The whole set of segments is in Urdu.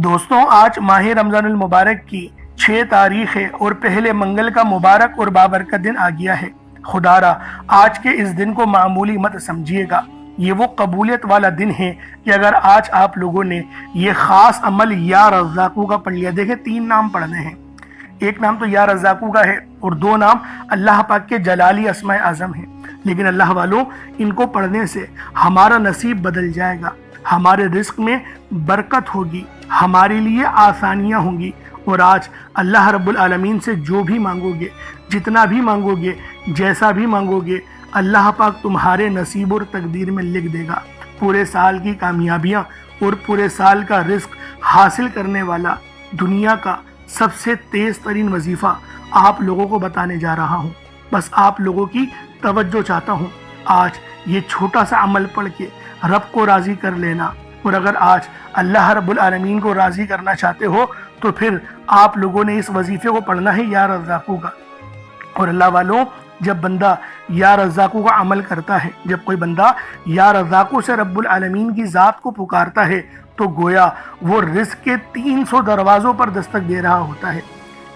دوستوں، آج ماہ رمضان المبارک کی 6 تاریخ ہے اور پہلے منگل کا مبارک اور بابرکت دن آ گیا ہے۔ خدا را آج کے اس دن کو معمولی مت سمجھیے گا۔ یہ وہ قبولیت والا دن ہے کہ اگر آج آپ لوگوں نے یہ خاص عمل یا رزاقو کا پڑھ لیا، دیکھیں 3 نام پڑھنے ہیں۔ ایک نام تو یا رزاقو کا ہے اور 2 نام اللہ پاک کے جلالی اسماء اعظم ہیں، لیکن اللہ والوں ان کو پڑھنے سے ہمارا نصیب بدل جائے گا، ہمارے رزق میں برکت ہوگی، ہمارے لیے آسانیاں ہوں گی، اور آج اللہ رب العالمین سے جو بھی مانگو گے، جتنا بھی مانگو گے، جیسا بھی مانگو گے، اللہ پاک تمہارے نصیب اور تقدیر میں لکھ دے گا۔ پورے سال کی کامیابیاں اور پورے سال کا رزق حاصل کرنے والا دنیا کا سب سے تیز ترین وظیفہ آپ لوگوں کو بتانے جا رہا ہوں۔ بس آپ لوگوں کی توجہ چاہتا ہوں۔ آج یہ چھوٹا سا عمل پڑھ کے رب کو راضی کر لینا، اور اگر آج اللہ رب العالمین کو راضی کرنا چاہتے ہو تو پھر آپ لوگوں نے اس وظیفے کو پڑھنا ہے یا رزاقو کا۔ اور اللہ والوں، جب بندہ یا رزاقو کا عمل کرتا ہے، جب کوئی بندہ یا رزاقو سے رب العالمین کی ذات کو پکارتا ہے، تو گویا وہ رزق کے 300 دروازوں پر دستک دے رہا ہوتا ہے،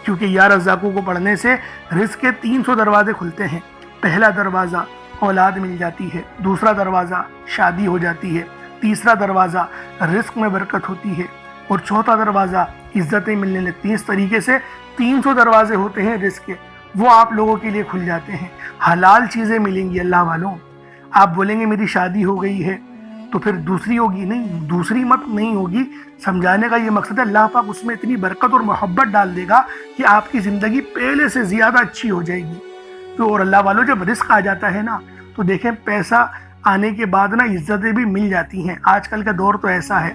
کیونکہ یا رزاقو کو پڑھنے سے رزق کے 300 دروازے کھلتے ہیں۔ پہلا دروازہ اولاد مل جاتی ہے، دوسرا دروازہ شادی ہو جاتی ہے، تیسرا دروازہ رزق میں برکت ہوتی ہے، اور چوتھا دروازہ عزتیں ملنے لگتی ہیں۔ اس طریقے سے 300 دروازے ہوتے ہیں رزق کے، وہ آپ لوگوں کے لیے کھل جاتے ہیں۔ حلال چیزیں ملیں گی اللہ والوں۔ آپ بولیں گے میری شادی ہو گئی ہے تو پھر دوسری ہوگی، نہیں، دوسری مت نہیں ہوگی۔ سمجھانے کا یہ مقصد ہے اللہ پاک اس میں اتنی برکت اور محبت ڈال دے گا کہ آپ کی زندگی پہلے سے زیادہ اچھی ہو جائے گی۔ تو اور اللہ والوں، جب رزق آ جاتا ہے نا تو دیکھیں پیسہ آنے کے بعد نا عزتیں بھی مل جاتی ہیں۔ آج کل کا دور تو ایسا ہے،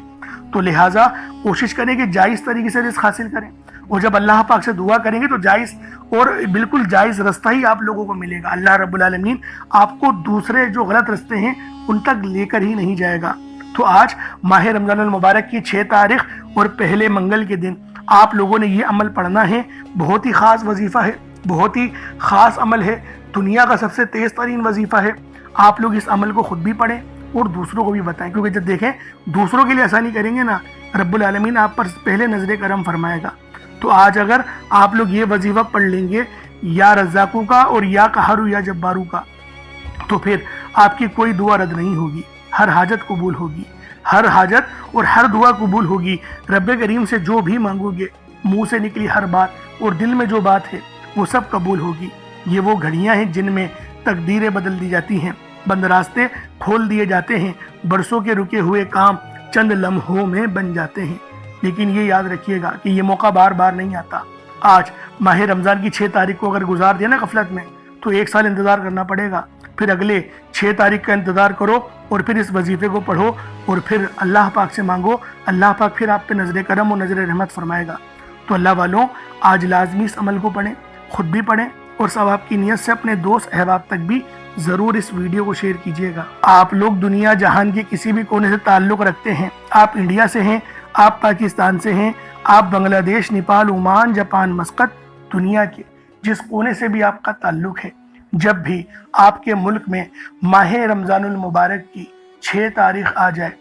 تو لہٰذا کوشش کریں کہ جائز طریقے سے رزق حاصل کریں، اور جب اللہ پاک سے دعا کریں گے تو جائز اور بالکل جائز رستہ ہی آپ لوگوں کو ملے گا۔ اللہ رب العالمین آپ کو دوسرے جو غلط رستے ہیں ان تک لے کر ہی نہیں جائے گا۔ تو آج ماہ رمضان المبارک کی 6 تاریخ اور پہلے منگل کے دن آپ لوگوں نے یہ عمل پڑھنا ہے۔ بہت ہی خاص وظیفہ ہے، بہت ہی خاص عمل ہے، دنیا کا سب سے تیز ترین وظیفہ ہے۔ آپ لوگ اس عمل کو خود بھی پڑھیں اور دوسروں کو بھی بتائیں، کیونکہ جب دیکھیں دوسروں کے لیے آسانی کریں گے نا، رب العالمین آپ پر پہلے نظر کرم فرمائے گا۔ تو آج اگر آپ لوگ یہ وظیفہ پڑھ لیں گے یا رزاقو کا اور یا قہرو یا جبارو کا، تو پھر آپ کی کوئی دعا رد نہیں ہوگی، ہر حاجت قبول ہوگی، ہر حاجت اور ہر دعا قبول ہوگی۔ رب کریم سے جو بھی مانگو گے، منہ سے نکلی ہر بات اور دل میں جو بات ہے وہ سب قبول ہوگی۔ یہ وہ گھڑیاں ہیں جن میں تقدیریں بدل دی جاتی ہیں، بند راستے کھول دیے جاتے ہیں، برسوں کے رکے ہوئے کام چند لمحوں میں بن جاتے ہیں۔ لیکن یہ یاد رکھیے گا کہ یہ موقع بار بار نہیں آتا۔ آج ماہ رمضان کی 6 تاریخ کو اگر گزار دیا نا غفلت میں، تو 1 سال انتظار کرنا پڑے گا۔ پھر اگلے 6 تاریخ کا انتظار کرو اور پھر اس وظیفے کو پڑھو اور پھر اللہ پاک سے مانگو، اللہ پاک پھر آپ پہ نظر کرم اور نظر رحمت فرمائے گا۔ تو اللہ والوں، آج لازمی اس عمل کو پڑھیں، خود بھی پڑھیں، اور ثواب کی نیت سے اپنے دوست احباب تک بھی ضرور اس ویڈیو کو شیئر کیجیے گا۔ آپ لوگ دنیا جہان کے کسی بھی کونے سے تعلق رکھتے ہیں، آپ انڈیا سے ہیں، آپ پاکستان سے ہیں، آپ بنگلہ دیش، نیپال، عمان، جاپان، مسقط، دنیا کے جس کونے سے بھی آپ کا تعلق ہے، جب بھی آپ کے ملک میں ماہ رمضان المبارک کی 6 تاریخ آ جائے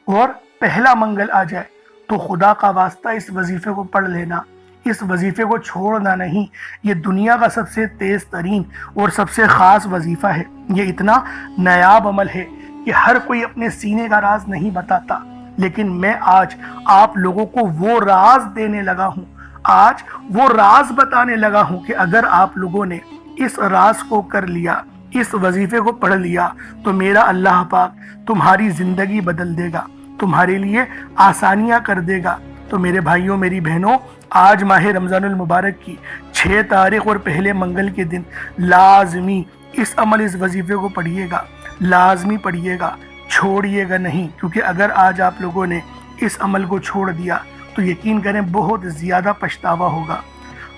اور پہلا منگل آ جائے، تو خدا کا واسطہ اس وظیفے کو پڑھ لینا، اس وظیفے کو چھوڑنا نہیں۔ یہ دنیا کا سب سے تیز ترین اور سب سے خاص وظیفہ ہے۔ یہ اتنا نایاب عمل ہے کہ ہر کوئی اپنے سینے کا راز نہیں بتاتا، لیکن میں آج آپ لوگوں کو وہ راز دینے لگا ہوں، آج وہ راز بتانے لگا ہوں کہ اگر آپ لوگوں نے اس راز کو کر لیا، اس وظیفے کو پڑھ لیا، تو میرا اللہ پاک تمہاری زندگی بدل دے گا، تمہارے لیے آسانیاں کر دے گا۔ تو میرے بھائیوں، میری بہنوں، آج ماہ رمضان المبارک کی 6 تاریخ اور پہلے منگل کے دن لازمی اس عمل، اس وظیفے کو پڑھیے گا، لازمی پڑھیے گا، چھوڑیے گا نہیں، کیونکہ اگر آج آپ لوگوں نے اس عمل کو چھوڑ دیا تو یقین کریں بہت زیادہ پچھتاوا ہوگا۔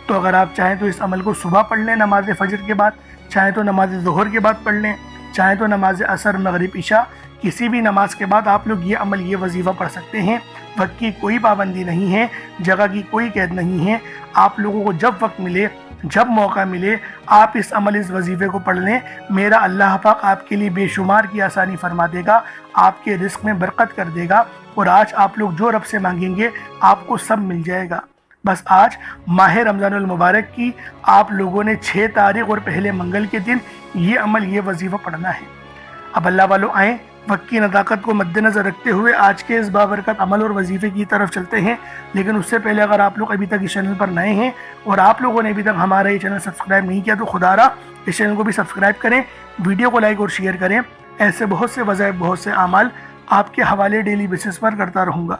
تو اگر آپ چاہیں تو اس عمل کو صبح پڑھ لیں نماز فجر کے بعد، چاہیں تو نماز ظہر کے بعد پڑھ لیں، چاہیں تو نماز عصر، مغرب، عشاء، کسی بھی نماز کے بعد آپ لوگ یہ عمل، یہ وظیفہ پڑھ سکتے ہیں۔ وقت کی کوئی پابندی نہیں ہے، جگہ کی کوئی قید نہیں ہے۔ آپ لوگوں کو جب وقت ملے، جب موقع ملے، آپ اس عمل، اس وظیفے کو پڑھ لیں۔ میرا اللہ پاک آپ کے لیے بے شمار کی آسانی فرما دے گا، آپ کے رزق میں برکت کر دے گا، اور آج آپ لوگ جو رب سے مانگیں گے آپ کو سب مل جائے گا۔ بس آج ماہ رمضان المبارک کی آپ لوگوں نے 6 تاریخ اور پہلے منگل کے دن یہ عمل، یہ وظیفہ پڑھنا ہے۔ اب اللہ والوں آئیں، وقت کی نزاکت کو مد نظر رکھتے ہوئے آج کے اس بابرکت عمل اور وظیفے کی طرف چلتے ہیں۔ لیکن اس سے پہلے اگر آپ لوگ ابھی تک اس چینل پر نئے ہیں اور آپ لوگوں نے ابھی تک ہمارا یہ چینل سبسکرائب نہیں کیا تو خدا را اس چینل کو بھی سبسکرائب کریں، ویڈیو کو لائک اور شیئر کریں۔ ایسے بہت سے وظائف، بہت سے اعمال آپ کے حوالے ڈیلی بیسس پر کرتا رہوں گا۔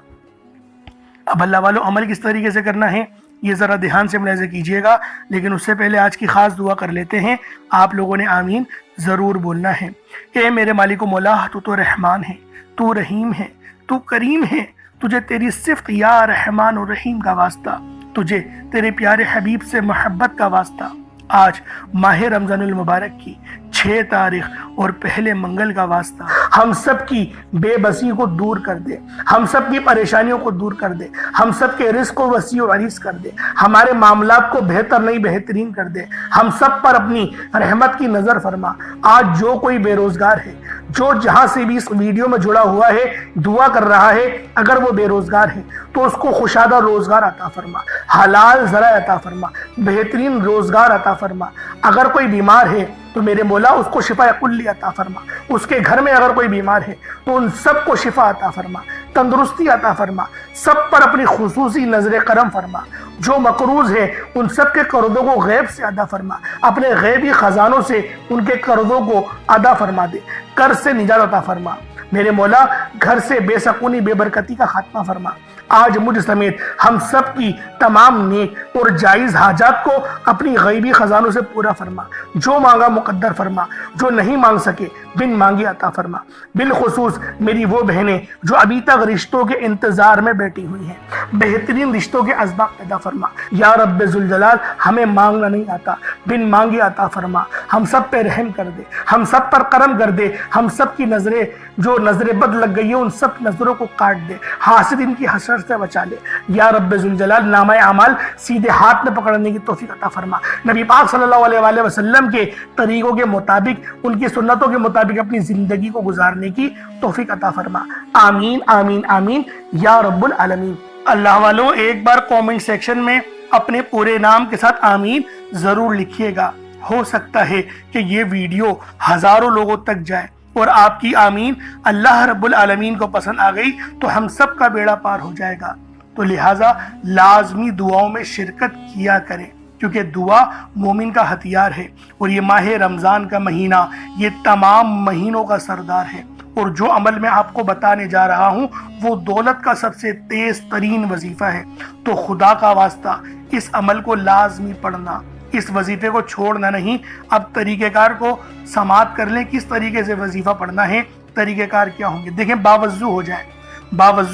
اب اللہ والوں عمل کس طریقے سے کرنا ہے یہ ذرا دھیان سے ملاحظہ کیجئے گا، لیکن اس سے پہلے آج کی خاص دعا کر لیتے ہیں۔ آپ لوگوں نے آمین ضرور بولنا ہے۔ اے میرے مالک و مولا، تو رحمان ہے، تو رحیم ہے، تو کریم ہے، تجھے تیری صفت یا رحمان و رحیم کا واسطہ، تجھے تیرے پیارے حبیب سے محبت کا واسطہ۔ آج ماہ رمضان المبارک کی 6 تاریخ اور پہلے منگل کا واسطہ، ہم سب کی بے بسی کو دور کر دے، ہم سب کی پریشانیوں کو دور کر دے، ہم سب کے رزق کو وسیع و عریض کر دے، ہمارے معاملات کو بہتر نہیں بہترین کر دے، ہم سب پر اپنی رحمت کی نظر فرما۔ آج جو کوئی بے روزگار ہے، جو جہاں سے بھی اس ویڈیو میں جڑا ہوا ہے دعا کر رہا ہے، اگر وہ بے روزگار ہے تو اس کو خوشادہ روزگار عطا فرما، حلال ذرائع عطا فرما، بہترین روزگار عطا فرما۔ اگر کوئی بیمار ہے تو میرے مولا اس کو شفا کلی عطا فرما، اس کے گھر میں اگر کوئی بیمار ہے تو ان سب کو شفا عطا فرما، تندرستی عطا فرما، سب پر اپنی خصوصی نظر کرم فرما۔ جو مقروض ہے ان سب کے قرضوں کو غیب سے ادا فرما، اپنے غیبی خزانوں سے ان کے قرضوں کو ادا فرما دے، قرض سے نجات عطا فرما۔ میرے مولا گھر سے بے سکونی، بے برکتی کا خاتمہ فرما۔ آج مجھ سمیت ہم سب کی تمام نیک اور جائز حاجات کو اپنی غیبی خزانوں سے پورا فرما، جو مانگا مقدر فرما، جو نہیں مانگ سکے بن مانگے عطا فرما۔ بالخصوص میری وہ بہنیں جو ابھی تک رشتوں کے انتظار میں بیٹھی ہوئی ہیں، بہترین رشتوں کے اسباب پیدا فرما۔ یا رب ذوالجلال، ہمیں مانگنا نہیں آتا، بن مانگے عطا فرما۔ ہم سب پہ رحم کر دے، ہم سب پر کرم کر دے، ہم سب کی نظریں جو نظر بد لگ گئی ہے ان سب نظروں کو کاٹ دے، حاسدین کی حسرت سے بچا لے۔ یا رب ذوالجلال، نامہ اعمال سیدھے ہاتھ میں پکڑنے کی توفیق عطا فرما۔ نبی پاک صلی اللہ علیہ وآلہ وسلم کے طریقوں کے مطابق، ان کی سنتوں کے مطابق اپنی زندگی کو گزارنے کی توفیق عطا فرما۔ آمین آمین آمین یا رب العالمین۔ اللہ والوں ایک بار کومنٹ سیکشن میں اپنے پورے نام کے ساتھ آمین ضرور لکھیے گا۔ ہو سکتا ہے کہ یہ ویڈیو ہزاروں لوگوں تک جائے اور آپ کی آمین اللہ رب العالمین کو پسند آ گئی تو ہم سب کا بیڑا پار ہو جائے گا۔ تو لہٰذا لازمی دعاؤں میں شرکت کیا کریں، کیونکہ دعا مومن کا ہتھیار ہے، اور یہ ماہ رمضان کا مہینہ یہ تمام مہینوں کا سردار ہے۔ اور جو عمل میں آپ کو بتانے جا رہا ہوں وہ دولت کا سب سے تیز ترین وظیفہ ہے۔ تو خدا کا واسطہ اس عمل کو لازمی پڑھنا، اس وظیفے کو چھوڑنا نہیں۔ اب طریقہ کار کو سماعت کر لیں، کس طریقے سے وظیفہ پڑھنا ہے، طریقہ کار کیا ہوں گے۔ دیکھیں، باوضو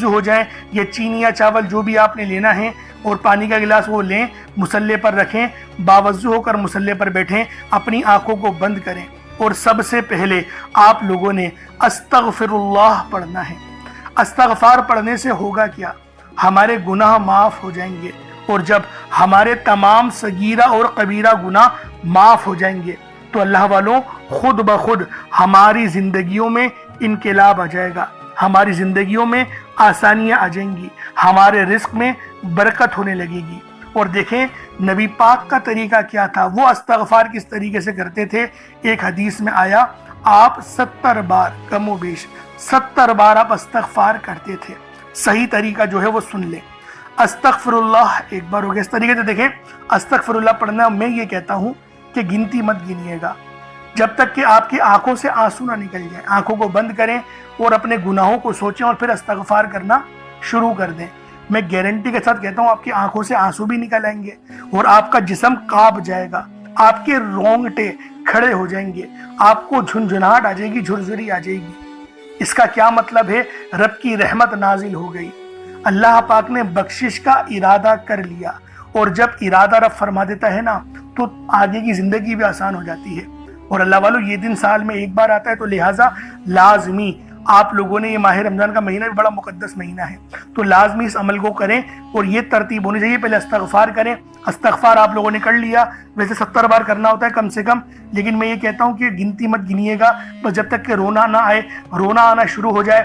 ہو جائیں، یہ چینی یا چاول جو بھی آپ نے لینا ہے اور پانی کا گلاس وہ لیں، مصلے پر رکھیں، باوضو ہو کر مصلے پر بیٹھیں، اپنی آنکھوں کو بند کریں، اور سب سے پہلے آپ لوگوں نے استغفر اللہ پڑھنا ہے۔ استغفار پڑھنے سے ہوگا کیا؟ ہمارے گناہ معاف ہو جائیں گے، اور جب ہمارے تمام صغیرہ اور کبیرہ گناہ معاف ہو جائیں گے تو اللہ والوں خود بخود ہماری زندگیوں میں انقلاب آ جائے گا، ہماری زندگیوں میں آسانیاں آ جائیں گی، ہمارے رزق میں برکت ہونے لگے گی۔ اور دیکھیں نبی پاک کا طریقہ کیا تھا، وہ استغفار کس طریقے سے کرتے تھے۔ ایک حدیث میں آیا آپ 70 بار، کم و بیش 70 بار آپ استغفار کرتے تھے۔ صحیح طریقہ جو ہے وہ سن لیں۔ استغفر اللہ ایک بار ہو گیا۔ اس طریقے سے دیکھیں، استغفر اللہ پڑھنا میں یہ کہتا ہوں کہ گنتی مت گنیے گا جب تک کہ آپ کی آنکھوں سے آنسو نہ نکل جائیں۔ آنکھوں کو بند کریں اور اپنے گناہوں کو سوچیں اور پھر استغفار کرنا شروع کر دیں۔ میں گارنٹی کے ساتھ کہتا ہوں آپ کی آنکھوں سے آنسو بھی نکل آئیں گے اور آپ کا جسم کانپ جائے گا، آپ کے رونگٹے کھڑے ہو جائیں گے، آپ کو جھنجھناہٹ آ جائے گی، جھرجھری آ جائے گی۔ اس کا کیا مطلب ہے؟ رب کی رحمت نازل ہو گئی، اللہ پاک نے بخشش کا ارادہ کر لیا، اور جب ارادہ رب فرما دیتا ہے نا تو آگے کی زندگی بھی آسان ہو جاتی ہے۔ اور اللہ والو یہ دن سال میں ایک بار آتا ہے، تو لہٰذا لازمی آپ لوگوں نے، یہ ماہ رمضان کا مہینہ بھی بڑا مقدس مہینہ ہے، تو لازمی اس عمل کو کریں، اور یہ ترتیب ہونی چاہیے۔ پہلے استغفار کریں، استغفار آپ لوگوں نے کر لیا، ویسے 70 بار کرنا ہوتا ہے کم سے کم، لیکن میں یہ کہتا ہوں کہ گنتی مت گنیے گا، بس جب تک کہ رونا نہ آئے، رونا آنا شروع ہو جائے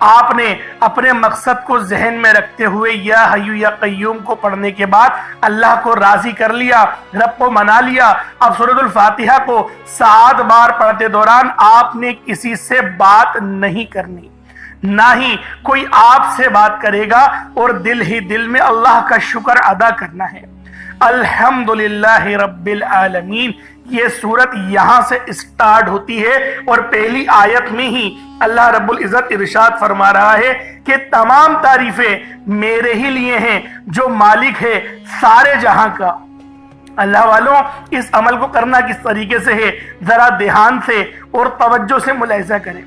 آپ نے اپنے مقصد کو ذہن میں رکھتے ہوئے یا حی یا قیوم کو پڑھنے کے بعد اللہ کو راضی کر لیا، رب کو منا لیا۔ اب سورۃ الفاتحہ کو 7 بار پڑھتے دوران آپ نے کسی سے بات نہیں کرنی، نہ ہی کوئی آپ سے بات کرے گا، اور دل ہی دل میں اللہ کا شکر ادا کرنا ہے۔ الحمدللہ رب العالمین، یہ سورت یہاں سے اسٹارٹ ہوتی ہے، اور پہلی آیت میں ہی اللہ رب العزت ارشاد فرما رہا ہے کہ تمام تعریفیں میرے ہی لیے ہیں جو مالک ہے سارے جہاں کا۔ اللہ والوں، اس عمل کو کرنا کس طریقے سے ہے ذرا دھیان سے اور توجہ سے ملاحظہ کریں۔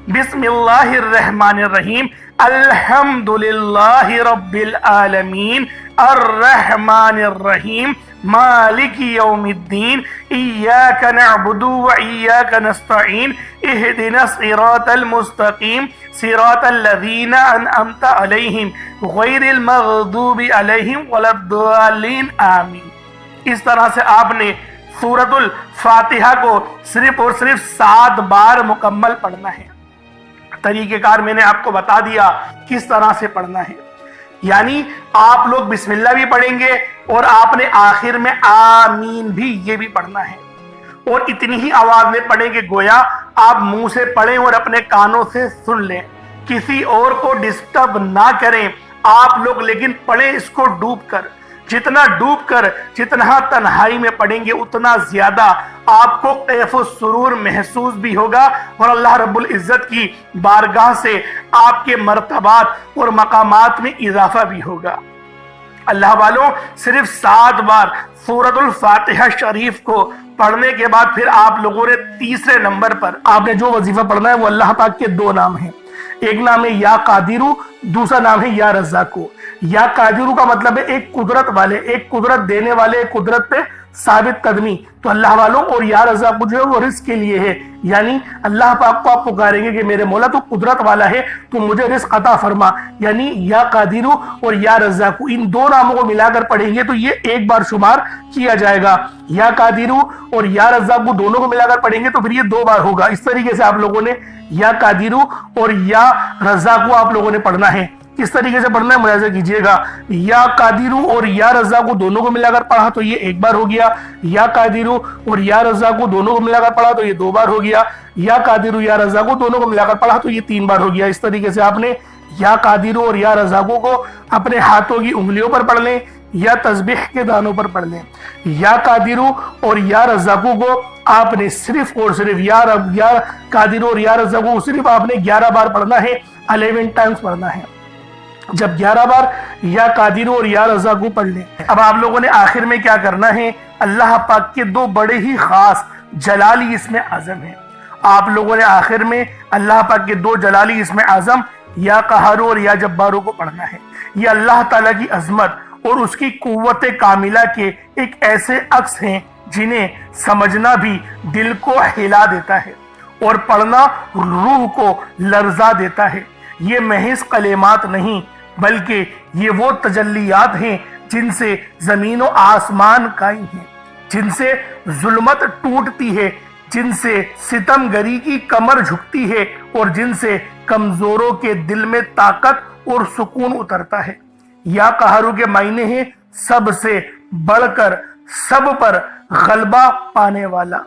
بسم اللہ الرحمن الرحیم، الحمدللہ رب العالمین الرحمن الرحیم مالک یوم الدین ایاک نعبد و ایاک نستعین اہدنا الصراط المستقیم صراط الذین انعمت علیہم غیر المغضوب علیہم ولا الضالین آمین۔ اس طرح سے آپ نے سورۃ الفاتحہ کو صرف اور صرف 7 بار مکمل پڑھنا ہے۔ طریقہ کار میں نے آپ کو بتا دیا کس طرح سے پڑھنا ہے، یعنی آپ لوگ بسم اللہ بھی پڑھیں گے، اور آپ نے آخر میں آمین بھی یہ بھی پڑھنا ہے، اور اتنی ہی آواز میں پڑھیں کہ گویا آپ منہ سے پڑھیں اور اپنے کانوں سے سن لیں، کسی اور کو ڈسٹرب نہ کریں آپ لوگ، لیکن پڑھیں اس کو ڈوب کر۔ جتنا ڈوب کر، جتنا تنہائی میں پڑھیں گے، اتنا زیادہ آپ کو کیف و سرور محسوس بھی ہوگا، اور اللہ رب العزت کی بارگاہ سے آپ کے مرتبات اور مقامات میں اضافہ بھی ہوگا۔ اللہ والوں، صرف 7 بار سورۃ الفاتحہ شریف کو پڑھنے کے بعد پھر آپ لوگوں نے تیسرے نمبر پر آپ نے جو وظیفہ پڑھنا ہے وہ اللہ پاک کے 2 نام ہیں، ایک نام ہے یا قادرو، دوسرا نام ہے یا رزاقو۔ یا قادرو کا مطلب ہے ایک قدرت والے، ایک قدرت دینے والے، ایک قدرت پہ ثابت قدمی، تو اللہ والوں، اور یا رزاقو جو ہے وہ رزق کے لیے ہے، یعنی اللہ پاک کو آپ پکاریں گے کہ میرے مولا تو قدرت والا ہے تو مجھے رزق عطا فرما، یعنی یا قادرو اور یا رزاقو ان 2 ناموں کو ملا کر پڑھیں گے تو یہ ایک بار شمار کیا جائے گا۔ یا قادرو اور یا رزاقو دونوں کو ملا کر پڑھیں گے تو پھر یہ 2 بار ہوگا۔ اس طریقے سے آپ لوگوں نے یا قادرو اور یا رزاقو آپ لوگوں نے پڑھنا ہے۔ کس طریقے سے پڑھنا ہے ملاحظہ کیجئے گا، یا قادرو اور یا رزاقو دونوں کو ملا کر پڑھا تو یہ 1 بار ہو گیا، یا قادرو اور یا رزاقو دونوں کو ملا کر پڑھا تو یہ 2 بار ہو گیا، یا قادرو یا رزاقو دونوں کو ملا کر پڑھا تو یہ 3 بار ہو گیا۔ اس طریقے سے آپ نے یا قادرو اور یا رزاقو کو اپنے ہاتھوں کی انگلیوں پر پڑھ لیں یا تسبیح کے دانوں پر پڑھ لیں۔ یا قادرو اور یا رزاقو کو آپ نے صرف اور صرف یا قادرو اور یا رزاقو صرف آپ نے 11 بار پڑھنا ہے، 11 ٹائمز پڑھنا ہے۔ جب 11 بار یا قادرو اور یا رزاقو پڑھ لیں، اب آپ لوگوں نے آخر میں کیا کرنا ہے، اللہ پاک کے 2 بڑے ہی خاص جلالی اسم اعظم ہیں، آپ لوگوں نے آخر میں اللہ پاک کے 2 جلالی اسم اعظم یا قہارو اور یا جبارو کو پڑھنا ہے۔ یہ اللہ تعالیٰ کی عظمت اور اس کی قوت کاملہ کے ایک ایسے عکس ہیں جنہیں سمجھنا بھی دل کو ہلا دیتا ہے اور پڑھنا روح کو لرزا دیتا ہے۔ یہ محض کلمات نہیں بلکہ یہ وہ تجلیات ہیں جن سے زمین و آسمان قائم ہیں، جن سے ظلمت ٹوٹتی ہے، جن سے ستم گری کی کمر جھکتی ہے، اور جن سے کمزوروں کے دل میں طاقت اور سکون اترتا ہے۔ یا قہرو کے معنی ہیں سب سے بڑھ کر سب پر غلبہ پانے والا،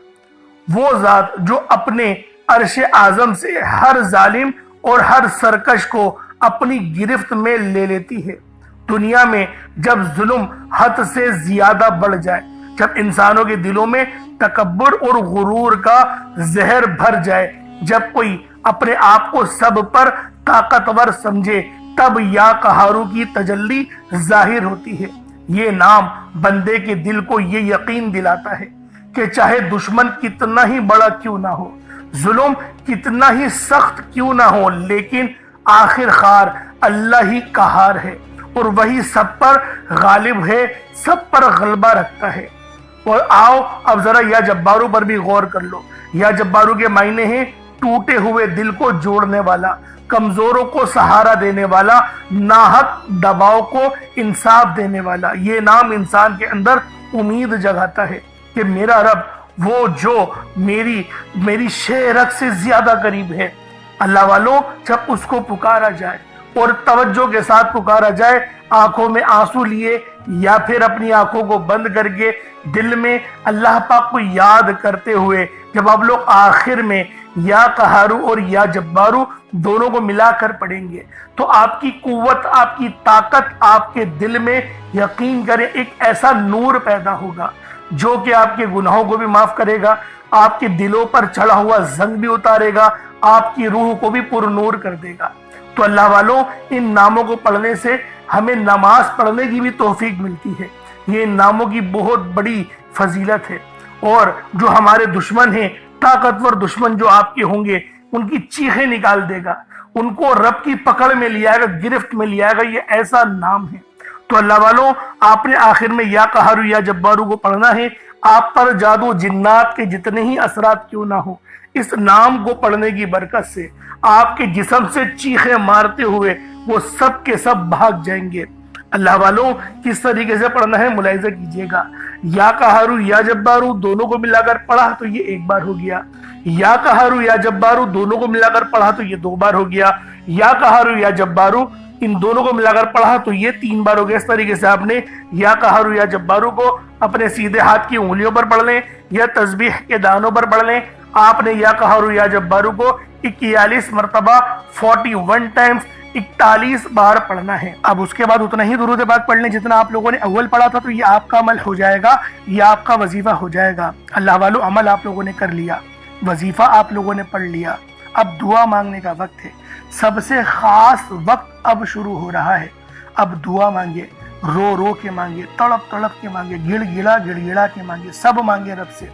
وہ ذات جو اپنے عرش اعظم سے ہر ظالم اور ہر سرکش کو اپنی گرفت میں لے لیتی ہے۔ دنیا میں جب ظلم حد سے زیادہ بڑھ جائے، جب انسانوں کے دلوں میں تکبر اور غرور کا زہر بھر جائے، جب کوئی اپنے آپ کو سب پر طاقتور سمجھے، تب یا قہارو کی تجلی ظاہر ہوتی ہے۔ یہ نام بندے کے دل کو یہ یقین دلاتا ہے کہ چاہے دشمن کتنا ہی بڑا کیوں نہ ہو، ظلم کتنا ہی سخت کیوں نہ ہو، لیکن آخر کار اللہ ہی قہار ہے اور وہی سب پر غالب ہے، سب پر غلبہ رکھتا ہے۔ اور آؤ اب ذرا یا جبارو پر بھی غور کر لو۔ یا جبارو کے معنی ہیں ٹوٹے ہوئے دل کو جوڑنے والا، کمزوروں کو سہارا دینے والا، ناحق دباؤ کو انصاف دینے والا۔ یہ نام انسان کے اندر امید جگاتا ہے کہ میرا رب وہ جو میری شہ رگ سے زیادہ قریب ہے، اللہ والوں جب اس کو پکارا جائے اور توجہ کے ساتھ پکارا جائے، آنکھوں میں آنسو لیے یا پھر اپنی آنکھوں کو بند کر کے دل میں اللہ پاک کو یاد کرتے ہوئے، جب آپ لوگ آخر میں یا قہارو اور یا جبارو دونوں کو ملا کر پڑھیں گے تو آپ کی قوت، آپ کی طاقت، آپ کے دل میں یقین کریں ایک ایسا نور پیدا ہوگا جو کہ آپ کے گناہوں کو بھی معاف کرے گا، آپ کے دلوں پر چڑھا ہوا زنگ بھی اتارے گا، آپ کی روح کو بھی پر نور کر دے گا۔ تو اللہ والوں ان ناموں کو پڑھنے سے ہمیں نماز پڑھنے کی بھی توفیق ملتی ہے۔ یہ ان ناموں کی بہت بڑی فضیلت ہے، اور جو ہمارے دشمن ہیں، طاقتور دشمن جو آپ کے ہوں گے، ان کی چیخیں نکال دے گا، ان کو رب کی پکڑ میں لے آئے گا، گرفت میں لے آئے گا۔ یہ ایسا نام ہے۔ تو اللہ والوں آپ نے آخر میں یا قہارو یا جبارو کو پڑھنا ہے۔ آپ پر جادو جنات کے جتنے ہی اثرات کیوں نہ ہو، اس نام کو پڑھنے کی برکت سے آپ کے جسم سے چیخیں مارتے ہوئے وہ سب کے سب بھاگ جائیں گے۔ اللہ والوں کس طریقے سے پڑھنا ہے ملاحظہ کیجئے گا۔ یا قہارو یا جبارو دونوں کو ملا کر پڑھا تو یہ ایک بار ہو گیا، یا قہارو یا جبارو دونوں کو ملا کر پڑھا تو یہ دو بار ہو گیا، یا قہارو یا جبارو ان دونوں کو ملا کر پڑھا تو یہ تین بار ہو گیا۔ اس طریقے سے آپ نے یا قہارو یا جبارو کو اپنے سیدھے ہاتھ کی انگلیوں پر پڑھ لیں یا تسبیح کے دانوں پر پڑھ لیں۔ آپ نے یا قہارو یا جبارو کو 41 مرتبہ 41 ٹائمز 41 بار پڑھنا ہے۔ اب اس کے بعد اتنا ہی درود پاک پڑھ لیں جتنا آپ لوگوں نے اول پڑھا تھا، تو یہ آپ کا عمل ہو جائے گا، یہ آپ کا وظیفہ ہو جائے گا۔ اللہ والو عمل آپ لوگوں نے کر لیا، وظیفہ آپ لوگوں نے پڑھ لیا، اب دعا مانگنے کا وقت ہے۔ سب سے خاص وقت اب شروع ہو رہا ہے۔ اب دعا مانگے، رو رو کے مانگے، تڑپ تڑپ کے مانگے، گڑ گڑا کے مانگے، سب مانگے رب سے۔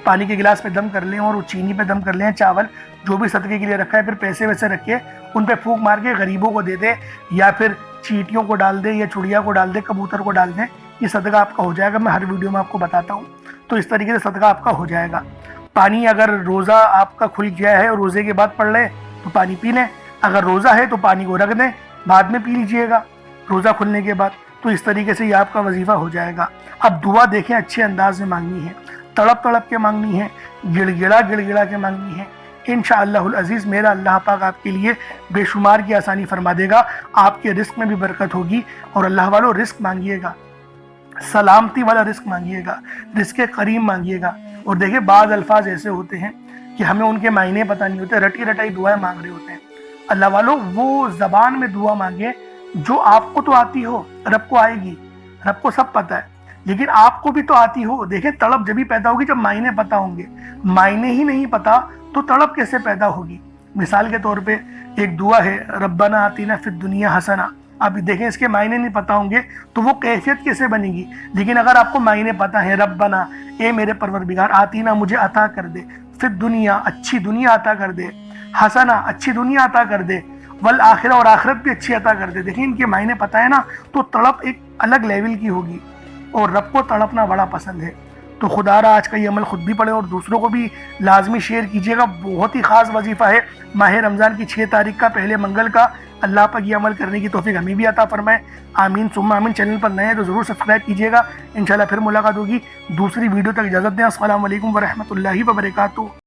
پانی کے گلاس پہ دم کر لیں اور چینی پہ دم کر لیں، چاول جو بھی صدقے کے لیے رکھا ہے، پھر پیسے ویسے رکھ کے ان پہ پھونک مار کے غریبوں کو دے دیں، یا پھر چیٹیوں کو ڈال دیں، یا چڑیا کو ڈال دیں، کبوتر کو ڈال دیں۔ یہ صدقہ آپ کا ہو جائے گا، میں ہر ویڈیو میں آپ کو بتاتا ہوں۔ تو اس طریقے سے صدقہ آپ کا ہو جائے گا۔ پانی اگر روزہ آپ کا کھل گیا ہے اور روزے کے بعد پڑھ لیں تو پانی پی لیں، اگر روزہ ہے تو پانی کو رکھ دیں، بعد میں پی لیجئے گا روزہ کھلنے کے بعد۔ تو اس طریقے سے یہ آپ کا وظیفہ ہو جائے گا۔ اب دعا دیکھیں اچھے انداز میں مانگنی ہے، تڑپ تڑپ کے مانگنی ہے، گڑ گڑا کے مانگنی ہے۔ انشاءاللہ العزیز میرا اللہ پاک آپ کے لیے بے شمار کی آسانی فرما دے گا، آپ کے رزق میں بھی برکت ہوگی۔ اور اللہ والوں رزق مانگیے گا، سلامتی والا رزق مانگیے گا، رزق کریم مانگیے گا۔ اور دیکھیں بعض الفاظ ایسے ہوتے ہیں کہ ہمیں ان کے معنی پتہ نہیں ہوتے، رٹی رٹائی دعائیں مانگ رہے ہوتے ہیں۔ اللہ والوں وہ زبان میں دعا مانگیں جو آپ کو تو آتی ہو، رب کو آئے گی، رب کو سب پتہ ہے، لیکن آپ کو بھی تو آتی ہو۔ دیکھیں تڑپ جبھی پیدا ہوگی جب معنی پتہ ہوں گے، معنی ہی نہیں پتہ تو تڑپ کیسے پیدا ہوگی؟ مثال کے طور پہ ایک دعا ہے ربنا آتینا فی الدنیا حسنہ، آپ دیکھیں اس کے معنی نہیں پتہ ہوں گے تو وہ کیفیت کیسے بنے گی؟ لیکن اگر آپ کو معنی پتہ ہے، ربنا اے میرے پروردگار، آتینا مجھے عطا کر دے، فی الدنیا اچھی دنیا عطا کر دے، حسنہ اچھی دنیا عطا کر دے، والآخرہ اور آخرت بھی اچھی عطا کر دے۔ دیکھیں ان کے معنی پتہ ہے نا تو تڑپ ایک الگ لیول کی ہوگی، اور رب کو تڑپنا بڑا پسند ہے۔ تو خدا را آج کا یہ عمل خود بھی پڑھیں اور دوسروں کو بھی لازمی شیئر کیجیے گا۔ بہت ہی خاص وظیفہ ہے ماہ رمضان کی 6 تاریخ کا، پہلے منگل کا۔ اللہ پاک یہ عمل کرنے کی توفیق ہمیں بھی عطا فرمائے، آمین ثم آمین۔ چینل پر نئے ہیں تو ضرور سبسکرائب کیجیے گا۔ انشاءاللہ پھر ملاقات ہوگی دوسری ویڈیو تک، اجازت دیں، السلام علیکم ورحمۃ اللہ وبرکاتہ۔